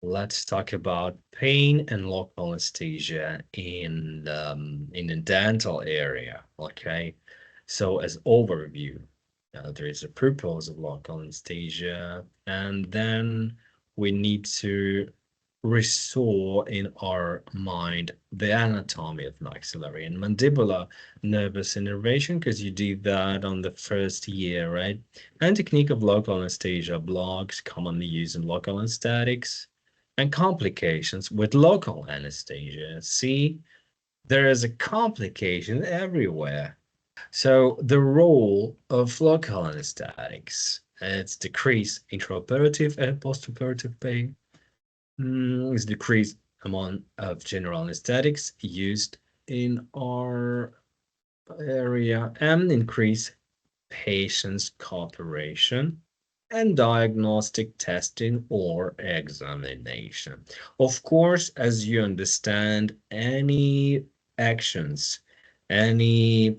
let's talk about pain and local anesthesia in the dental area. Okay, so as overview, there is a purpose of local anesthesia, and then we need to restore in our mind the anatomy of maxillary and mandibular nervous innervation, because you do that on the first year, right? And technique of local anesthesia blocks commonly used in local anesthetics and complications with local anesthesia. See, there is a complication everywhere. So the role of local anesthetics, it's decrease intraoperative and postoperative pain, is decreased amount of general anesthetics used in our area and increase patient's cooperation and diagnostic testing or examination. Of course, as you understand, any actions, any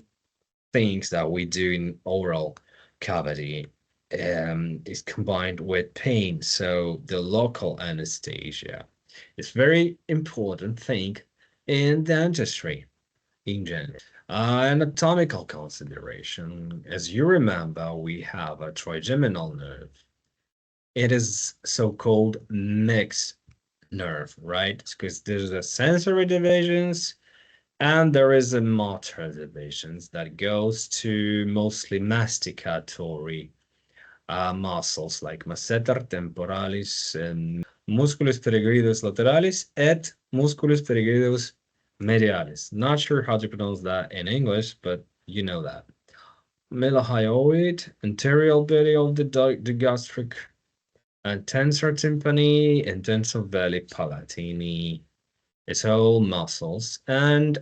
things that we do in oral cavity is combined with pain. So the local anesthesia is very important thing in dentistry in general. Anatomical consideration. As you remember, we have a trigeminal nerve. It is so-called mixed nerve, right? Because there's a sensory divisions and there is a motor divisions that goes to mostly masticatory muscles like masseter temporalis and musculus peregrinus lateralis et musculus peregrinus medialis. Not sure how to pronounce that in English, but you know that. Melahyoid, anterior belly of the gastric, and tensor tympani, and tensor veli palatini. It's all muscles, and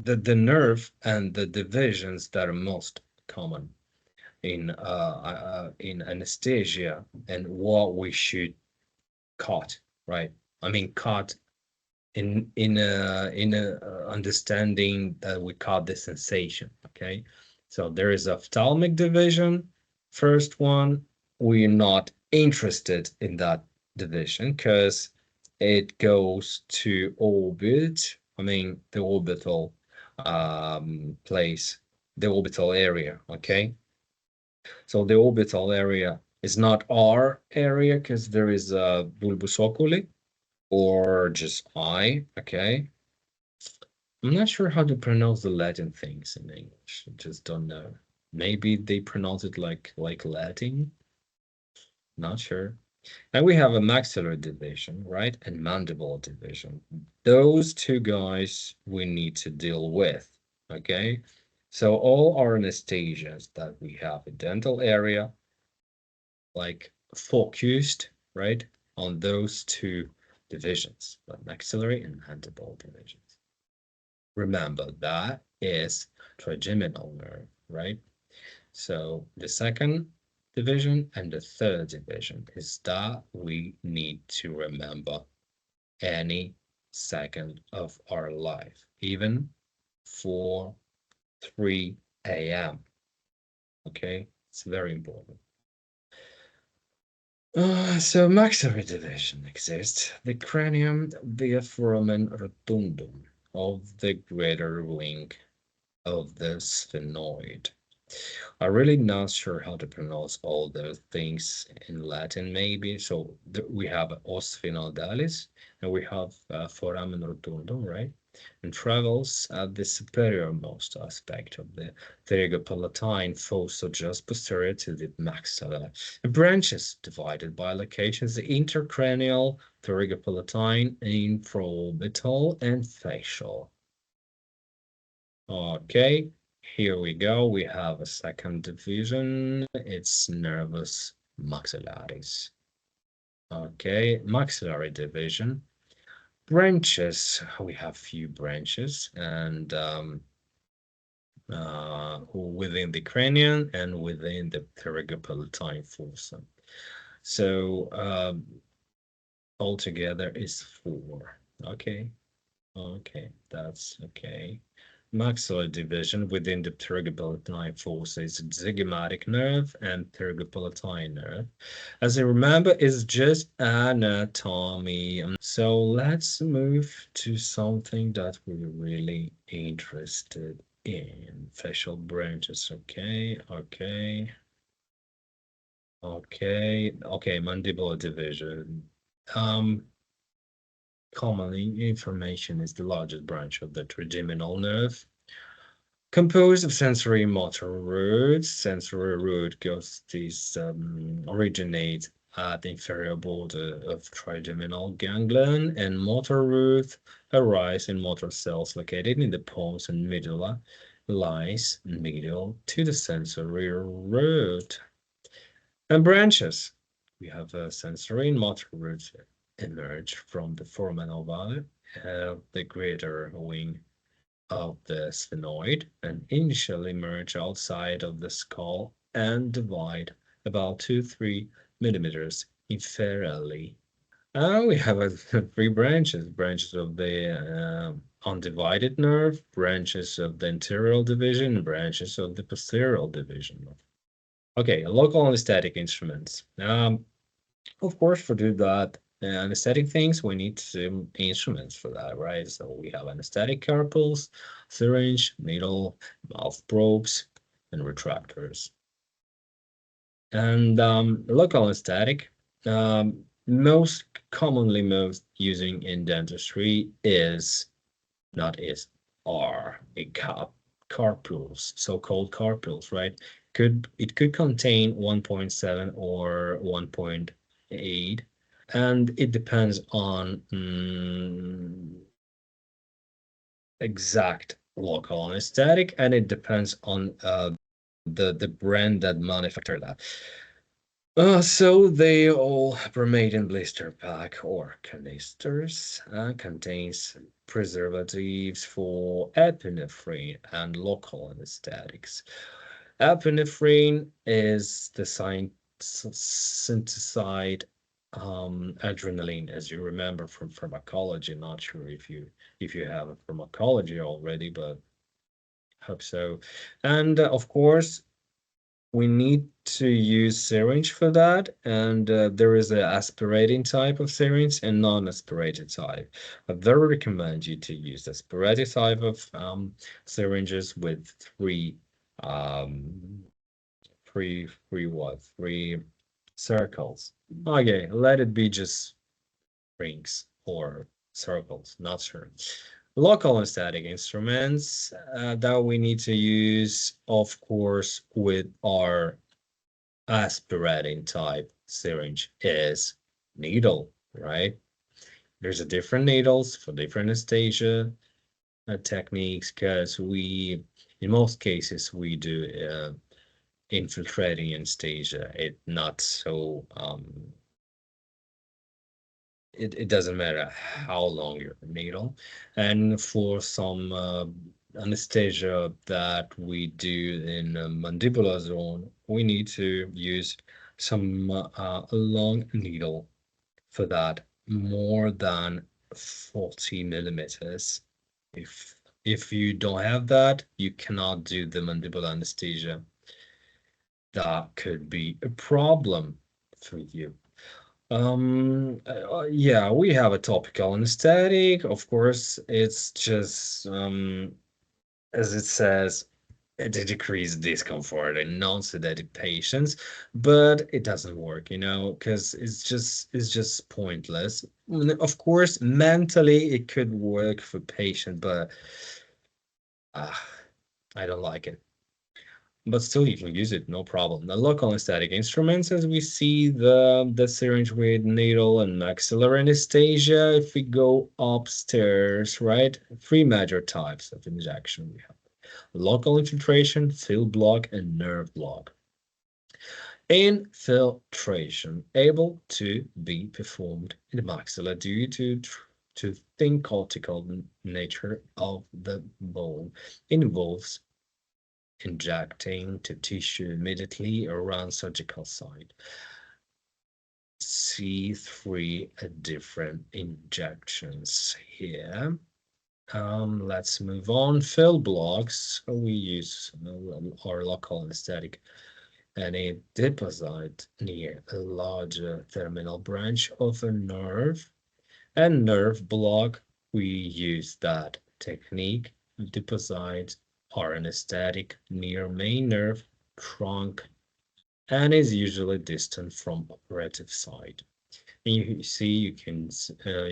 the nerve and the divisions that are most common in anesthesia and what we should cut, right? I mean, cut in a understanding that we cut the sensation. Okay, so there is ophthalmic division. First one, we're not interested in that division because it goes to orbit. I mean, the orbital place, the orbital area. Okay, so the orbital area is not our area because there is a bulbus oculi or just eye. Okay, I'm not sure how to pronounce the Latin things in English. I just don't know. Maybe they pronounce it like Latin. Not sure. And we have a maxillary division, right? And mandible division. Those two guys we need to deal with. Okay. So all our anesthesias that we have in dental area, like focused, right, on those two divisions, the maxillary and mandible divisions. Remember, that is trigeminal nerve, right? So the second division and the third division is that we need to remember any second of our life, even 4, 3 a.m. Okay, it's very important. So maxillary division exists. The cranium via foramen rotundum of the greater wing of the sphenoid. I'm really not sure how to pronounce all those things in Latin, maybe. So we have os sphenoidalis and we have foramen rotundum, right? And travels at the superiormost aspect of the pterygopalatine fossa just posterior to the maxilla. The branches divided by locations, the intercranial, pterygopalatine, infraorbital, and facial. Okay, here we go. We have a second division. It's nervus maxillaris. Okay, maxillary division. Branches, we have few branches and within the cranium and within the pterygopalatine fossa. So altogether is 4. Okay, okay, that's okay. maxillary division within the pterygopalatine fossa is the zygomatic nerve and pterygopalatine nerve. As you remember, it's just anatomy. So let's move to something that we're really interested in. Facial branches. Okay, mandibular division. Commonly, information is the largest branch of the trigeminal nerve, composed of sensory motor roots. Sensory root goes these originate at the inferior border of trigeminal ganglion, and motor roots arise in motor cells located in the pons and medulla, lies medial to the sensory root. And branches. We have a sensory and motor roots emerge from the foramen ovale, the greater wing of the sphenoid, and initially emerge outside of the skull and divide about 2-3 millimeters inferiorly. We have three branches of the undivided nerve, branches of the anterior division, branches of the posterior division. Okay, local anesthetic instruments. Of course, for do that anesthetic things, we need some instruments for that, right? So we have anesthetic carpals, syringe, needle, mouth probes, and retractors. And local anesthetic, most commonly most using in dentistry is not is are a carpules, so-called carpules, right? It could contain 1.7 or 1.8, and it depends on exact local anesthetic, and it depends on the brand that manufactured that. So they all were made in blister pack or canisters, contains preservatives for epinephrine and local anesthetics. Epinephrine is the synthesized adrenaline, as you remember from pharmacology. Not sure if you have a pharmacology already, but hope so. And of course, we need to use syringe for that, and there is a aspirating type of syringe and non-aspirated type. I very recommend you to use aspirated type of syringes with um three circles. Okay, let it be just rings or circles, not sure. Local anesthetic instruments that we need to use, of course, with our aspirating type syringe is needle, right? There's a different needles for different anesthesia techniques, because in most cases, we do infiltrating anesthesia. It not so it doesn't matter how long your needle. And for some anesthesia that we do in the mandibular zone, we need to use some long needle for that, more than 40 millimeters. If you don't have that, you cannot do the mandibular anesthesia. That could be a problem for you. Yeah, we have a topical anesthetic. Of course, it's just as it says, to decrease discomfort in non-sedated patients, but it doesn't work, because it's just pointless. Of course, mentally it could work for patient, but uh, I don't like it. But still, you can use it, no problem. The local anesthetic instruments, as we see the syringe with needle and maxillary anesthesia. If we go upstairs, right? Three major types of injection we have: local infiltration, field block, and nerve block. Infiltration, able to be performed in the maxilla due to thin cortical nature of the bone, involves injecting to tissue immediately around surgical site. See three different injections here. Let's move on. Fill blocks. We use our local anesthetic and a deposit near a larger terminal branch of a nerve. And nerve block, we use that technique. Deposit our anesthetic near main nerve trunk and is usually distant from operative site. And you see, here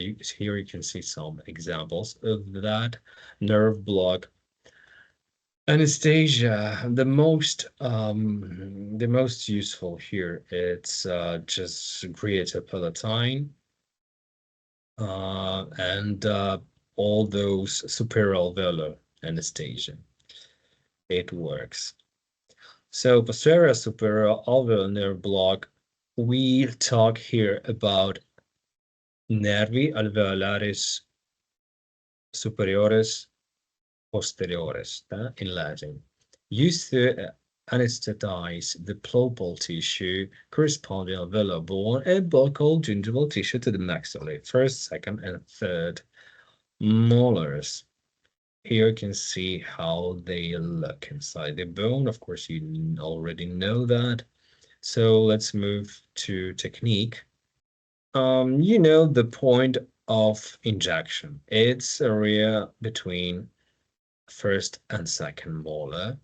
you can see some examples of that nerve block anesthesia. The most useful here, it's just greater palatine and all those superior alveolar anesthesia. It works. So posterior superior alveolar nerve block, we talk here about nervi alveolaris superiores posteriores, in Latin, used to anesthetize the pulpal tissue corresponding alveolar bone and buccal gingival tissue to the maxillary, first, second, and third molars. Here you can see how they look inside the bone. Of course, you already know that. So let's move to technique. The point of injection. It's area between first and second molar.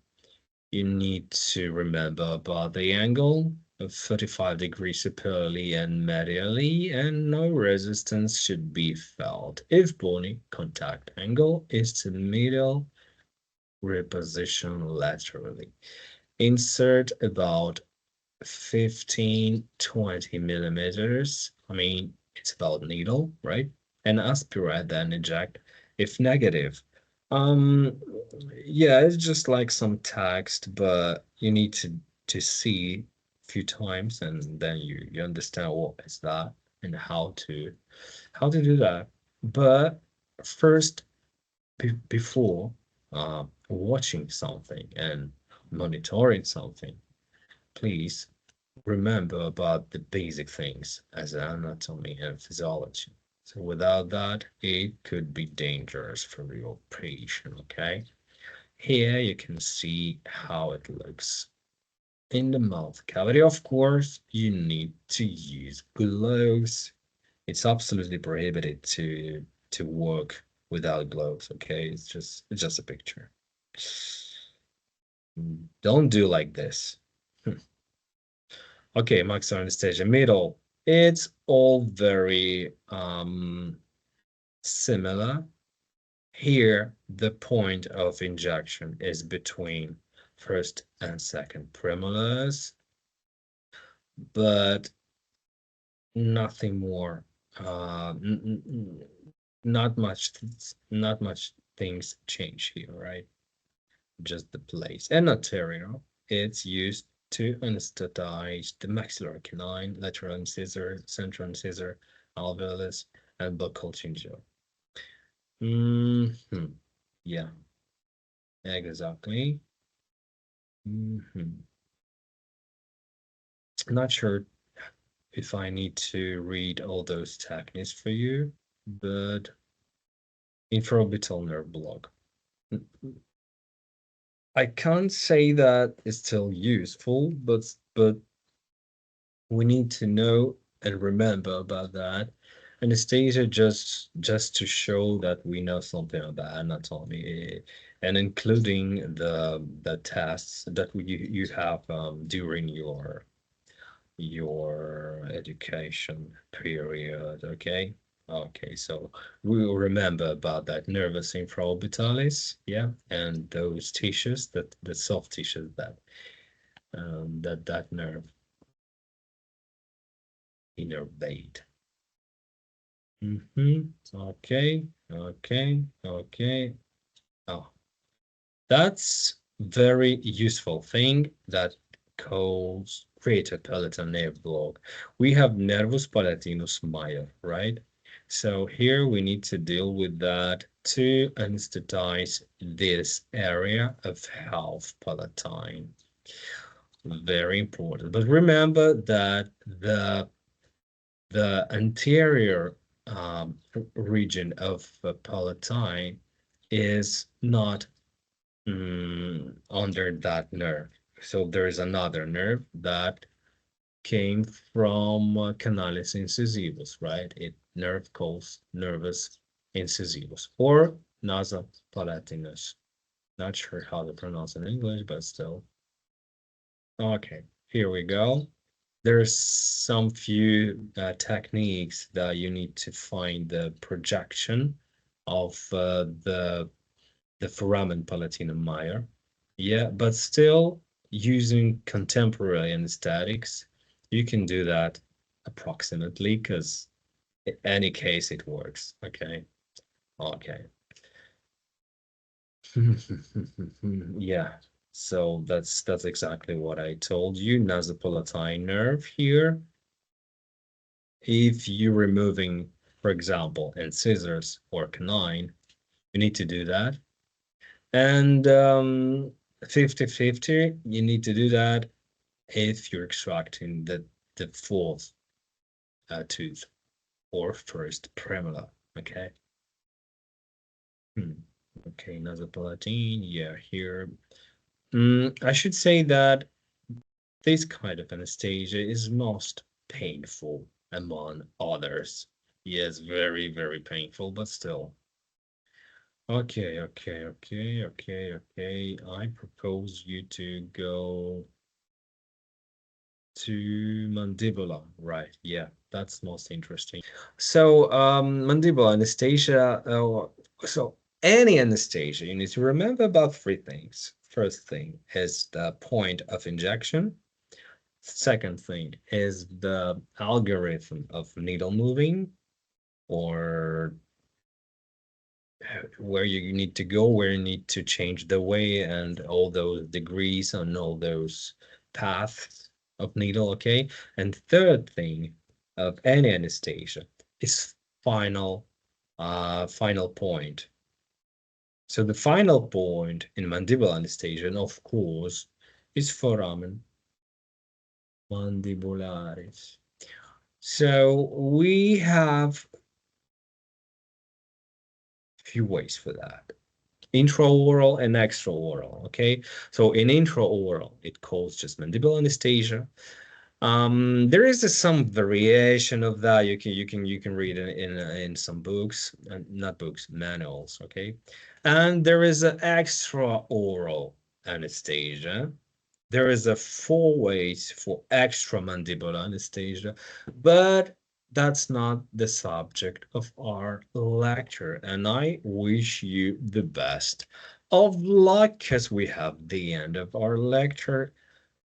You need to remember about the angle of 35 degrees superiorly and medially, and no resistance should be felt if bony contact angle is to medial reposition laterally. Insert about 15-20 millimeters. I mean, it's about needle, right? And aspirate, then eject if negative. Yeah, it's just like some text, but you need to see a few times, and then you understand what is that and how to do that. But first, before watching something and monitoring something, please remember about the basic things as anatomy and physiology. So without that, it could be dangerous for your patient, okay? Here you can see how it looks in the mouth cavity. Of course, you need to use gloves. It's absolutely prohibited to work without gloves, okay? It's just a picture. Don't do like this. Okay, maxillary anesthesia middle. It's all very similar. Here, the point of injection is between first and second premolars, but nothing more. Not much, not much things change here, right? Just the place. And arterial, it's used to anesthetize the maxillary canine, lateral incisor, central incisor, alveolus, and buccal gingiva. Yeah, exactly. Not sure if I need to read all those techniques for you, but infraorbital nerve block. I can't say that it's still useful, but we need to know and remember about that. Anesthesia just to show that we know something about anatomy, and including the tests that you have during your education period. Okay. Okay, so we will remember about that nervus infraorbitalis, yeah, and those tissues, that the soft tissues that nerve innervate. Okay, okay, okay. Oh, that's very useful thing that calls created palatal nerve block. We have nervus palatinus major, right? So here we need to deal with that to anesthetize this area of half palatine. Very important. But remember that the anterior region of palatine is not under that nerve. So there is another nerve that came from canalis incisivus, right? It nerve calls nervus incisivus or nasa palatinus. Not sure how to pronounce in English, but still. Okay, here we go. There's some few techniques that you need to find the projection of the foramen palatinum major. Yeah, but still using contemporary anesthetics, you can do that approximately because in any case it works. Okay. Okay. Yeah. So that's exactly what I told you. Nasopalatine nerve here. If you're removing, for example, incisors or canine, you need to do that. And 50-50, you need to do that if you're extracting the fourth tooth or first premolar. Okay. Hmm. Okay, nasopalatine. Yeah, here. I should say that this kind of anesthesia is most painful among others. Yes, very, very painful, but still. Okay. I propose you to go to mandibular, right? Yeah, that's most interesting. So, mandibular anesthesia. So any anesthesia, you need to remember about three things. First thing is the point of injection. Second thing is the algorithm of needle moving, or where you need to go, where you need to change the way, and all those degrees and all those paths of needle, okay? And third thing of any anesthesia is final point. So the final point in mandibular anesthesia, and of course, is foramen mandibularis. So we have a few ways for that. Intraoral and extraoral. Okay, so in intraoral, it calls just mandibular anesthesia. There is some variation of that. You can read in some books, not books, manuals. Okay, and there is an extraoral anesthesia. There is a four ways for extramandibular anesthesia, but that's not the subject of our lecture. And I wish you the best of luck as we have the end of our lecture.